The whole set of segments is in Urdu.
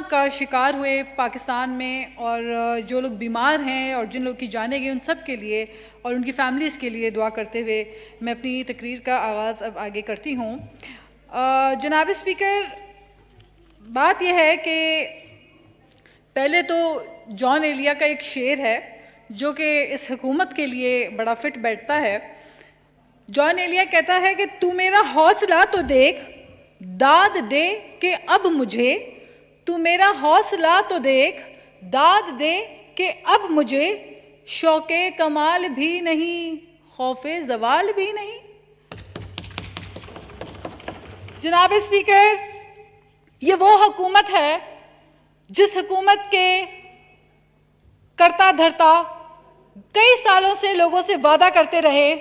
کا شکار ہوئے پاکستان میں اور جو لوگ بیمار ہیں اور جن لوگ کی جانیں گئی ان سب کے لیے اور ان کی فیملیز کے لیے دعا کرتے ہوئے میں اپنی تقریر کا آغاز اب آگے کرتی ہوں۔ جناب اسپیکر، بات یہ ہے کہ پہلے تو جان ایلیا کا ایک شعر ہے جو کہ اس حکومت کے لیے بڑا فٹ بیٹھتا ہے۔ جان ایلیا کہتا ہے کہ تو میرا حوصلہ تو دیکھ، داد دے کہ اب مجھے، تو میرا حوصلہ تو دیکھ، داد دے کہ اب مجھے، شوق کمال بھی نہیں، خوف زوال بھی نہیں۔ جناب اسپیکر، یہ وہ حکومت ہے جس حکومت کے کرتا دھرتا کئی سالوں سے لوگوں سے وعدہ کرتے رہے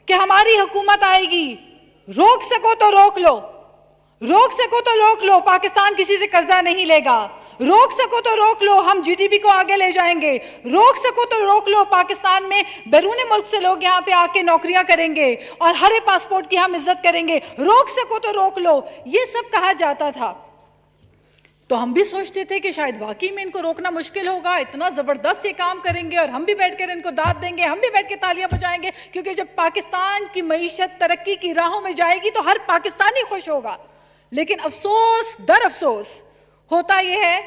کہ ہماری حکومت آئے گی، روک سکو تو روک لو، روک سکو تو روک لو، پاکستان کسی سے قرضہ نہیں لے گا، روک سکو تو روک لو، ہم جی ڈی پی کو آگے لے جائیں گے، روک سکو تو روک لو، پاکستان میں بیرون ملک سے لوگ یہاں پہ آ کے نوکریاں کریں گے اور ہر پاسپورٹ کی ہم عزت کریں گے، روک سکو تو روک لو، یہ سب کہا جاتا تھا۔ تو ہم بھی سوچتے تھے کہ شاید واقعی میں ان کو روکنا مشکل ہوگا، اتنا زبردست یہ کام کریں گے اور ہم بھی بیٹھ کر ان کو داد دیں گے، ہم بھی بیٹھ کے تالیاں بجائیں گے، کیونکہ جب پاکستان کی معیشت ترقی کی راہوں میں جائے گی تو ہر پاکستانی خوش ہوگا۔ لیکن افسوس در افسوس ہوتا یہ ہے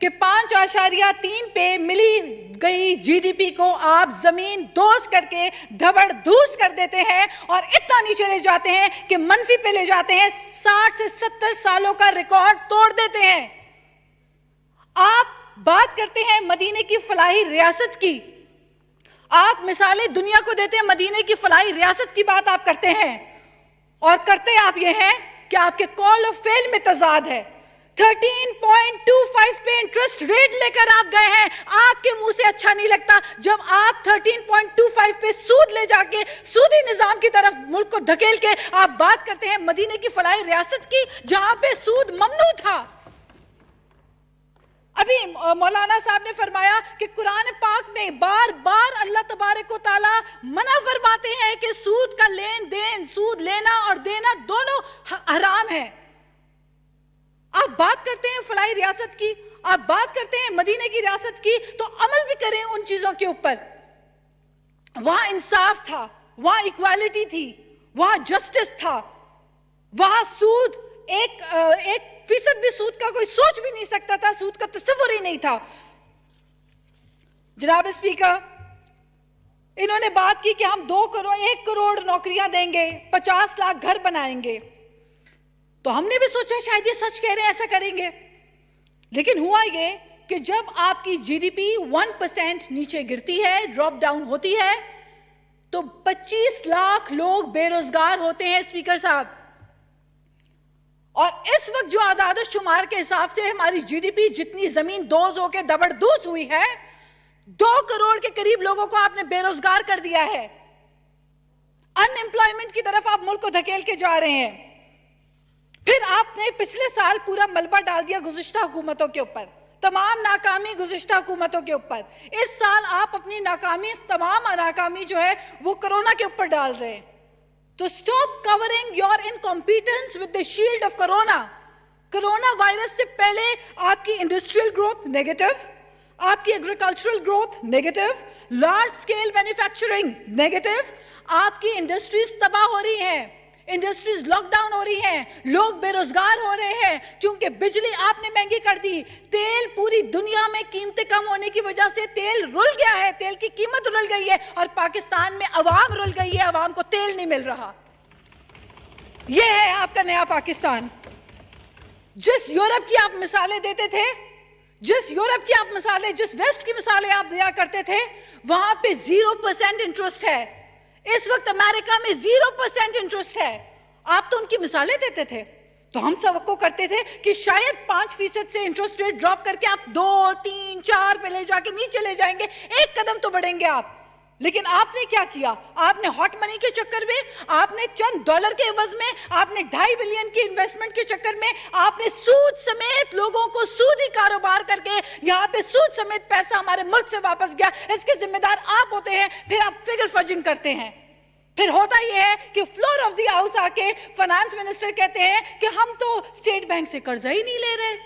کہ 5.3 پہ ملی گئی جی ڈی پی کو آپ زمین دوز کر کے دھبڑ دھوس کر دیتے ہیں اور اتنا نیچے لے جاتے ہیں کہ منفی پہ لے جاتے ہیں، 60 سے 70 سالوں کا ریکارڈ توڑ دیتے ہیں۔ آپ بات کرتے ہیں مدینے کی فلاحی ریاست کی، آپ مثالیں دنیا کو دیتے ہیں، مدینے کی فلاحی ریاست کی بات آپ کرتے ہیں اور کرتے آپ یہ ہیں کہ آپ کے کال آف فیل میں تضاد ہے۔ 13.25 پہ انٹرسٹ ریٹ لے کر آپ گئے ہیں، آپ کے منہ سے اچھا نہیں لگتا جب آپ 13.25 پہ سود لے جا کے سودی نظام کی طرف ملک کو دھکیل کے آپ بات کرتے ہیں مدینے کی فلاحی ریاست کی جہاں پہ سود ممنوع تھا۔ ابھی مولانا صاحب نے فرمایا کہ قرآن پاک میں بار بار اللہ تبارک و تعالی منع فرماتے ہیں کہ سود کا لین دین، سود لینا اور دینا دونوں حرام ہے۔ آپ بات کرتے ہیں فلاحی ریاست کی، آپ بات کرتے ہیں مدینے کی ریاست کی، تو عمل بھی کریں ان چیزوں کے اوپر۔ وہاں انصاف تھا، وہاں ایکوالٹی تھی، وہاں جسٹس تھا، وہاں سود ایک فیصد بھی سود کا کوئی سوچ بھی نہیں سکتا تھا، سود کا تصور ہی نہیں تھا۔ جناب اسپیکر، انہوں نے بات کی کہ ہم 1 کروڑ نوکریاں دیں گے، 50 لاکھ گھر بنائیں گے، تو ہم نے بھی سوچا شاید یہ سچ کہہ رہے ہیں، ایسا کریں گے۔ لیکن ہوا یہ کہ جب آپ کی جی ڈی پی 1% نیچے گرتی ہے، ڈراپ ڈاؤن ہوتی ہے، تو 25 لاکھ لوگ بے روزگار ہوتے ہیں اسپیکر صاحب۔ اور اس وقت جو اعداد و شمار کے حساب سے ہماری جی ڈی پی جتنی زمین دوز ہو کے دبڑ دوز ہوئی ہے، 2 کروڑ کے قریب لوگوں کو آپ نے بے روزگار کر دیا ہے، ان امپلائمنٹ کی طرف آپ ملک کو دھکیل کے جا رہے ہیں۔ پھر آپ نے پچھلے سال پورا ملبہ ڈال دیا گزشتہ حکومتوں کے اوپر، تمام ناکامی گزشتہ حکومتوں کے اوپر۔ اس سال آپ اپنی ناکامی، تمام ناکامی جو ہے وہ کرونا کے اوپر ڈال رہے ہیں۔ تو stop covering your incompetence with the shield of corona. Corona virus سے پہلے آپ کی انڈسٹریل گروتھ نیگیٹو، آپ کی agricultural growth negative, large scale manufacturing negative, آپ کی انڈسٹریز تباہ ہو رہی ہیں، انڈسٹریز لاک ڈاؤن ہو رہی ہیں، لوگ بے روزگار ہو رہے ہیں کیونکہ بجلی آپ نے مہنگی کر دی، تیل پوری دنیا میں قیمتیں کم ہونے کی وجہ سے تیل رل گیا ہے، تیل کی قیمت رل گئی ہے، اور پاکستان میں عوام رل گئی ہے، عوام کو تیل نہیں مل رہا۔ یہ ہے آپ کا نیا پاکستان۔ جس یورپ کی آپ مثالیں دیتے تھے، جس یورپ کی آپ مثالیں، جس ویسٹ کی مثالیں آپ دیا کرتے تھے، وہاں پہ 0% انٹرسٹ ہے۔ اس وقت امریکہ میں 0% انٹرسٹ ہے۔ آپ تو ان کی مثالیں دیتے تھے، تو ہم توقع کرتے تھے کہ شاید 5% سے انٹرسٹ ریٹ ڈراپ کر کے آپ 2، 3، 4 پہ لے جا کے نیچے لے جائیں گے، ایک قدم تو بڑھیں گے آپ۔ لیکن آپ نے کیا کیا؟ آپ نے ہاٹ منی کے چکر میں، آپ نے چند ڈالر کے عوض میں، آپ نے 2.5 بلین کی انویسٹمنٹ کے چکر میں، آپ نے سود سمیت لوگوں کو سودی کاروبار کر کے یہاں پہ سود سمیت پیسہ ہمارے ملک سے واپس گیا۔ اس کے ذمہ دار آپ ہوتے ہیں، پھر آپ فگر فجنگ کرتے ہیں۔ پھر ہوتا یہ ہے کہ فلور آف دی ہاؤس آ کے فائنانس منسٹر کہتے ہیں کہ ہم تو اسٹیٹ بینک سے قرضہ ہی نہیں لے رہے۔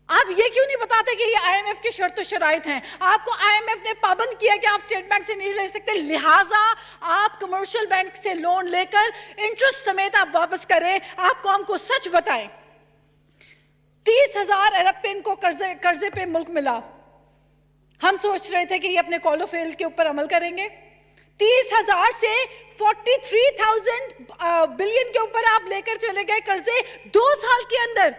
آپ یہ کیوں نہیں بتاتے کہ یہ آئی ایم ایف کی شرط و شرائط ہیں؟ آپ کو آئی ایم ایف نے پابند کیا کہ آپ اسٹیٹ بینک سے نہیں لے سکتے، لہٰذا آپ کمرشل بینک سے لون لے کر انٹرسٹ سمیت آپ واپس کریں. آپ قوم کو سچ بتائیں. 30,000 ارب پہ ان کو قرضے پہ ملک ملا. ہم سوچ رہے تھے کہ یہ اپنے کال آف فیل کے اوپر عمل کریں گے. 30,000 سے 43,000 بلین کے اوپر آپ لے کر چلے گئے قرضے 2 سال کے اندر.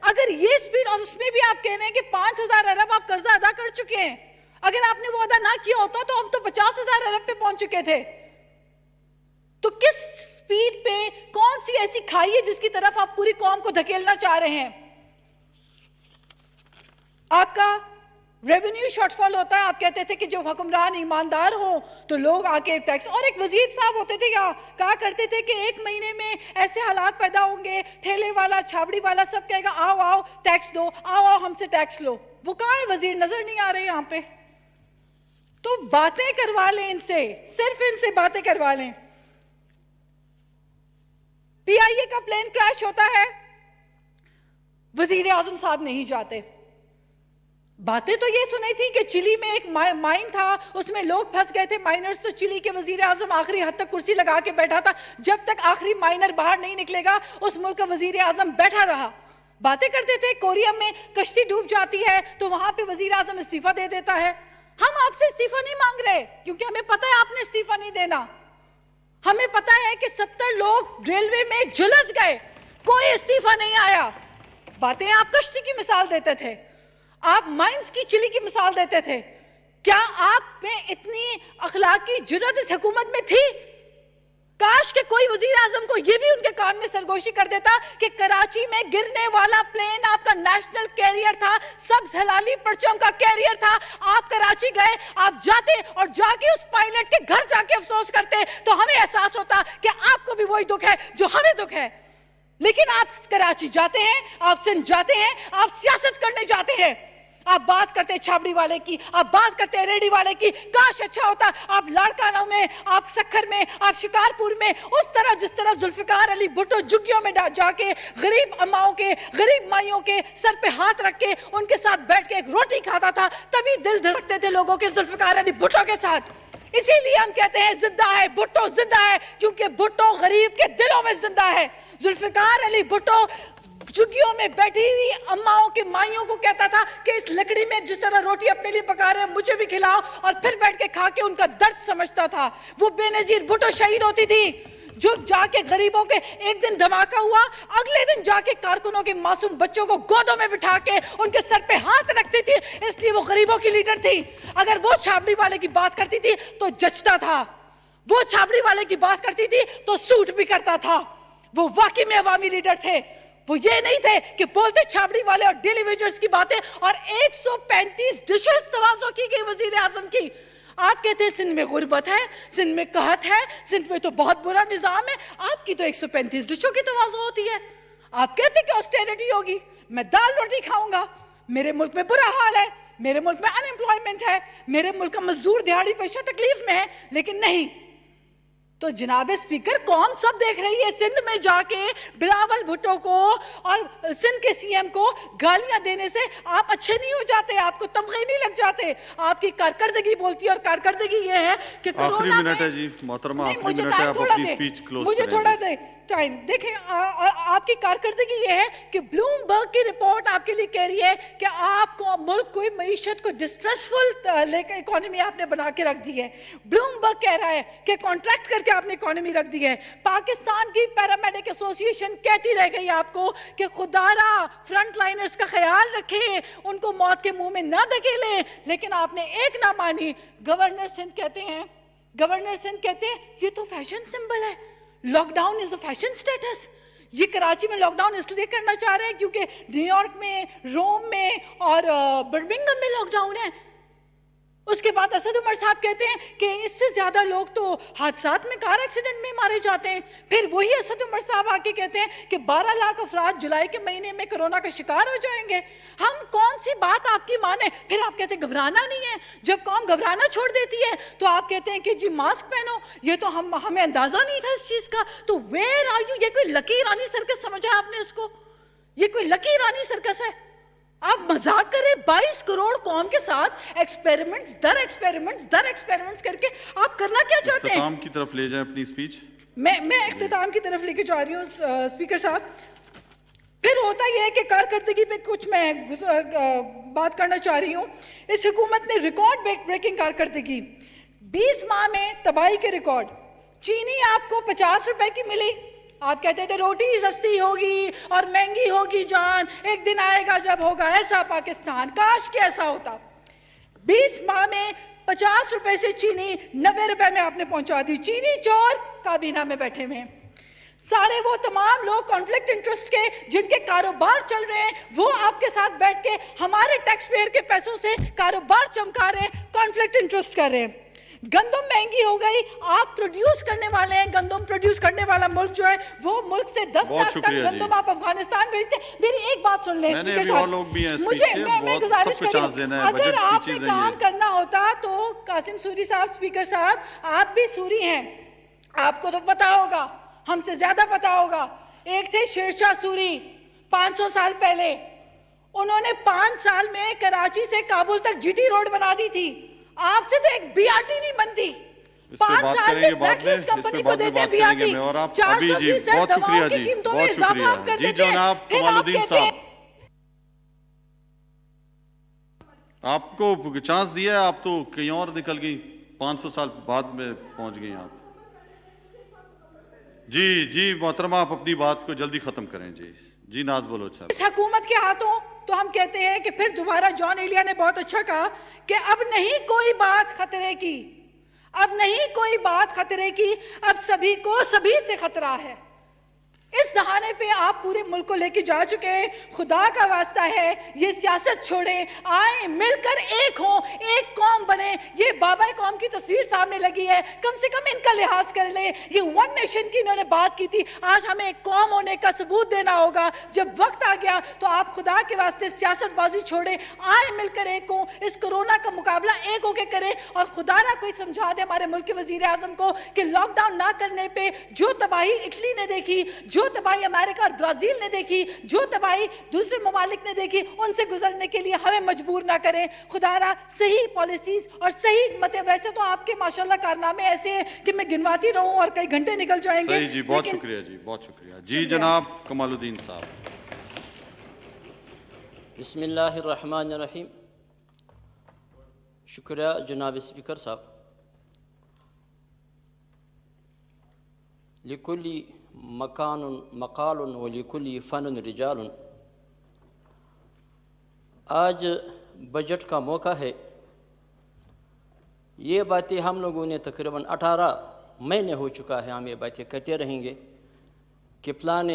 اگر یہ سپیڈ، اور اس میں بھی آپ کہہ رہے ہیں کہ 5,000 ارب آپ قرضہ ادا کر چکے ہیں. اگر آپ نے وہ ادا نہ کیا ہوتا تو ہم تو 50,000 ارب پہ پہنچ چکے تھے. تو کس سپیڈ پہ، کون سی ایسی کھائی ہے جس کی طرف آپ پوری قوم کو دھکیلنا چاہ رہے ہیں؟ آپ کا ریونیو شارٹ فال ہوتا ہے. آپ کہتے تھے کہ جو حکمران ایماندار ہوں تو لوگ آ کے ٹیکس، اور ایک وزیر صاحب ہوتے تھے کہا کرتے تھے کہ 1 مہینے میں ایسے حالات پیدا ہوں گے، ٹھیلے والا، چھابڑی والا سب کہے گا آؤ آؤ ٹیکس دو، آؤ آؤ ہم سے ٹیکس لو. وہ کہاں ہے وزیر؟ نظر نہیں آ رہے یہاں پہ. تو باتیں کروا لیں ان سے، صرف ان سے باتیں کروا لیں. پی آئی اے کا پلین کریش ہوتا ہے، وزیر اعظم صاحب نہیں جاتے. باتیں تو یہ سنی تھی کہ چلی میں ایک مائن تھا، اس میں لوگ پھنس گئے تھے مائنرز، تو چلی کے وزیر اعظم آخری حد تک کرسی لگا کے بیٹھا تھا. جب تک آخری مائنر باہر نہیں نکلے گا اس ملک کا وزیر اعظم بیٹھا رہا. باتیں کرتے تھے کوریا میں کشتی ڈوب جاتی ہے تو وہاں پہ وزیر اعظم استعفیٰ دے دیتا ہے. ہم آپ سے استعفیٰ نہیں مانگ رہے کیونکہ ہمیں پتہ ہے آپ نے استعفیٰ نہیں دینا. ہمیں پتہ ہے کہ 70 لوگ ریلوے میں جھلس گئے، کوئی استعفیٰ نہیں آیا. باتیں آپ کشتی کی مثال دیتے تھے، آپ مائنز کی چلی کی مثال دیتے تھے. کیا آپ میں اتنی اخلاقی جرات اس حکومت میں تھی؟ کاش کہ کوئی وزیر اعظم کو یہ بھی ان کے کان میں سرگوشی کر دیتا کہ کراچی میں گرنے والا پلین آپ کا نیشنل کیریئر تھا، سبز ہلالی پرچم کا کیریئر تھا. آپ کراچی گئے، آپ جاتے اور جا کے اس پائلٹ کے گھر جا کے افسوس کرتے تو ہمیں احساس ہوتا کہ آپ کو بھی وہی دکھ ہے جو ہمیں دکھ ہے. لیکن آپ کراچی جاتے ہیں، آپ سندھ جاتے ہیں، آپ سیاست کرنے جاتے ہیں. آپ بات کرتے چھابڑی والے کی، آپ بات کرتے ریڈی والے کی. کاش اچھا ہوتا آپ لاڑکانہ میں، آپ سکھر میں، آپ شکارپور میں اس طرح جس طرح ذوالفقار علی بھٹو جھگیوں میں جا کے غریب اماؤں کے، غریب مائیوں کے سر پہ ہاتھ رکھ کے ان کے ساتھ بیٹھ کے ایک روٹی کھاتا تھا، تبھی دل دھڑکتے تھے لوگوں کے ذوالفقار علی بھٹو کے ساتھ. اسی لیے ہم کہتے ہیں زندہ ہے بھٹو، زندہ ہے، کیونکہ بھٹو غریب کے دلوں میں زندہ ہے. ذوالفقار علی بھٹو جھگیوں میں بیٹھی ہوئی اماؤں کی مائیوں کو کہتا تھا کہ اس لکڑی میں جس طرح روٹی اپنے لیے پکا رہے ہیں مجھے بھی کھلاؤ، اور پھر بیٹھ کے کھا کے ان کا درد سمجھتا تھا. وہ بے نظیر بھٹو شہید ہوتی تھی جو جا کے غریبوں کے، ایک دن دھماکہ ہوا، اگلے دن جا کے کارکنوں کے معصوم بچوں کو گودوں میں بٹھا کے ان کے سر پہ ہاتھ رکھتی تھی، اس لیے وہ غریبوں کی لیڈر تھی. اگر وہ چھابڑی والے کی بات کرتی تھی تو جچتا تھا، وہ چھابڑی والے کی بات کرتی تھی تو سوٹ بھی کرتا تھا. وہ واقعی میں عوامی لیڈر تھے. وہ یہ نہیں تھے کہ بولتے چھابڑی والے اور ڈیلی ویجرز کی باتیں، اور 135 ڈشز توازو کی گئی وزیر اعظم کی. آپ کہتے ہیں سندھ میں غربت ہے، سندھ میں قحط ہے، سندھ میں تو بہت برا نظام ہے. آپ کی تو 135 ڈشوں کی توازو ہوتی ہے. آپ کہتے ہیں کہ آسٹیرٹی ہوگی، میں دال روٹی کھاؤں گا. میرے ملک میں برا حال ہے، میرے ملک میں ان ایمپلائمنٹ ہے، میرے ملک کا مزدور دیہاڑی پیشہ تکلیف میں ہے. لیکن نہیں. تو جناب اسپیکر قوم سب دیکھ رہی ہے. سندھ میں جا کے بلاول بھٹو کو اور سندھ کے سی ایم کو گالیاں دینے سے آپ اچھے نہیں ہو جاتے، آپ کو تمغے نہیں لگ جاتے. آپ کی کارکردگی بولتی ہے، اور کارکردگی یہ ہے کہ آخری منٹ ہے جی محترمہ، آخری منٹ ہے، آپ اپنی سپیچ کلوز مجھے تھوڑا دیں ٹائم. دیکھیں آپ کی کارکردگی یہ ہے کہ بلوم برگ کی رپورٹ آپ کے لیے کہہ رہی ہے کہ آپ کو ملک کو، معیشت کو ڈسٹریسفل اکانومی آپ نے بنا کے رکھ دی ہے. بلوم برگ کہہ رہا ہے کہ کانٹریکٹ کر کے آپ نے اکانومی رکھ دی ہے. پاکستان کی پیرامیڈک ایسوسی ایشن کہتی رہ گئی آپ کو کہ خدا را فرنٹ لائنرز کا خیال رکھیں، ان کو موت کے منہ میں نہ دھکیلیں. لیکن آپ نے ایک نہ مانی. گورنر سندھ کہتے ہیں یہ تو فیشن سمبل ہے، lockdown is a fashion status. یہ کراچی میں لاک ڈاؤن اس لیے کرنا چاہ رہے ہیں کیونکہ نیو یارک میں، روم میں اور برمنگھم میں لاک ڈاؤن ہے. اس کے بعد اسد عمر صاحب کہتے ہیں کہ اس سے زیادہ لوگ تو حادثات میں، کار ایکسیڈنٹ میں مارے جاتے ہیں. پھر وہی اسد عمر صاحب آ کے کہتے ہیں کہ 12 لاکھ افراد جولائی کے مہینے میں کرونا کا شکار ہو جائیں گے. ہم کون سی بات آپ کی مانیں؟ پھر آپ کہتے ہیں گھبرانا نہیں ہے. جب قوم گھبرانا چھوڑ دیتی ہے تو آپ کہتے ہیں کہ جی ماسک پہنو. یہ تو ہمیں اندازہ نہیں تھا اس چیز کا. تو ویئر آر یو؟ یہ کوئی لکی رانی سرکس سمجھا آپ نے اس کو؟ یہ کوئی لکی رانی سرکس ہے؟ آپ مذاق کریں 22 کروڑ قوم کے ساتھ ایکسپیریمنٹس در ایکسپیریمنٹس کر کے آپ کرنا کیا چاہتے ہیں؟ اختتام کی طرف لے جائیں اپنی اسپیچ. میں اختتام کی طرف لے کے جا رہی ہوں اسپیکر صاحب. پھر ہوتا یہ ہے کہ کارکردگی پہ کچھ میں بات کرنا چاہ رہی ہوں. اس حکومت نے ریکارڈ بریکنگ کارکردگی، 20 ماہ میں تباہی کے ریکارڈ. چینی آپ کو 50 روپے کی ملی، آپ کہتے تھے روٹی سستی ہوگی اور مہنگی ہوگی جان، ایک دن آئے گا جب ہوگا ایسا پاکستان. کاش کہ ایسا ہوتا. 20 ماہ میں 50 روپے سے چینی 90 روپے میں آپ نے پہنچا دی. چینی چور کابینہ میں بیٹھے ہوئے ہیں. سارے وہ تمام لوگ کانفلکٹ انٹرسٹ کے جن کے کاروبار چل رہے ہیں وہ آپ کے ساتھ بیٹھ کے ہمارے ٹیکس پیئر کے پیسوں سے کاروبار چمکا رہے ہیں، کانفلکٹ انٹرسٹ کر رہے ہیں. گندم مہنگی ہو گئی، آپ پروڈیوس کرنے والے ہیں، گندم پروڈیوس کرنے والا ملک جو ہے وہ ملک سے 10 لاکھ ٹن گندم آپ افغانستان بھیجتے ہیں. میری ایک بات سن لیں اسپیکر صاحب، میں گزارش کرتی ہوں اگر آپ نے کام کرنا ہوتا تو قاسم سوری صاحب، اسپیکر صاحب آپ بھی سوری ہیں، آپ کو تو پتا ہوگا، ہم سے زیادہ پتا ہوگا. ایک تھے شیرشاہ سوری 500 سال پہلے، انہوں نے 5 سال میں کراچی سے کابل تک جی ٹی روڈ بنا دی تھی. آپ سے تو ایک بی آر ٹی نہیں بنتی. 5 سال میں بلیک لسٹ کمپنی کو دیتے بی آر ٹی. 400% دواؤں کی قیمتوں میں اضافہ آپ کر دیتے ہیں. پھر آپ کہتے ہیں آپ کو چانس دیا ہے، آپ تو کہیں اور نکل گئی، 500 سال بعد میں پہنچ گئی آپ. جی محترمہ آپ اپنی بات کو جلدی ختم کریں. جی ناز بلوچ صاحب. اس حکومت کے ہاتھوں تو ہم کہتے ہیں کہ پھر دوبارہ جان ایلیا نے بہت اچھا کہا کہ اب نہیں کوئی بات خطرے کی، اب نہیں کوئی بات خطرے کی، اب سبھی کو سبھی سے خطرہ ہے. اس دہانے پہ آپ پورے ملک کو لے کے جا چکے ہیں. خدا کا واسطہ ہے یہ سیاست چھوڑیں، آئیں مل کر ایک ہوں، ایک قوم بنے. یہ بابا قوم کی تصویر سامنے لگی ہے، کم سے کم ان کا لحاظ کر لیں. یہ ون نیشن کی انہوں نے بات کی تھی، آج ہمیں ایک قوم ہونے کا ثبوت دینا ہوگا. جب وقت آ گیا تو آپ خدا کے واسطے سیاست بازی چھوڑیں، آئیں مل کر ایک ہوں، اس کورونا کا مقابلہ ایک ہو کے کریں. اور خدا نہ کوئی سمجھا دے ہمارے ملک کے وزیر اعظم کو کہ لاک ڈاؤن نہ کرنے پہ جو تباہی اٹلی نے دیکھی، جو تباہی امریکہ اور برازیل نے دیکھی، جو تباہی دوسرے ممالک نے دیکھی، ان سے گزرنے کے لیے ہمیں مجبور نہ کریں. خدا را صحیح پالیسیز اور صحیح حکمتیں. ویسے تو آپ کے ماشاءاللہ کارنامے ایسے ہیں کہ میں گنواتی رہوں اور کئی گھنٹے نکل جائیں گے. صحیح جی، بہت شکریہ جی، بہت شکریہ. جی جناب کمال الدین صاحب. بسم اللہ الرحمن الرحیم. شکریہ جناب اسپیکر صاحب. لکل مکان مقال ولکل فن رجال. آج بجٹ کا موقع ہے. یہ باتیں ہم لوگوں نے تقریباً 18 مہینے ہو چکا ہے، ہم یہ باتیں کہتے رہیں گے کہ پلان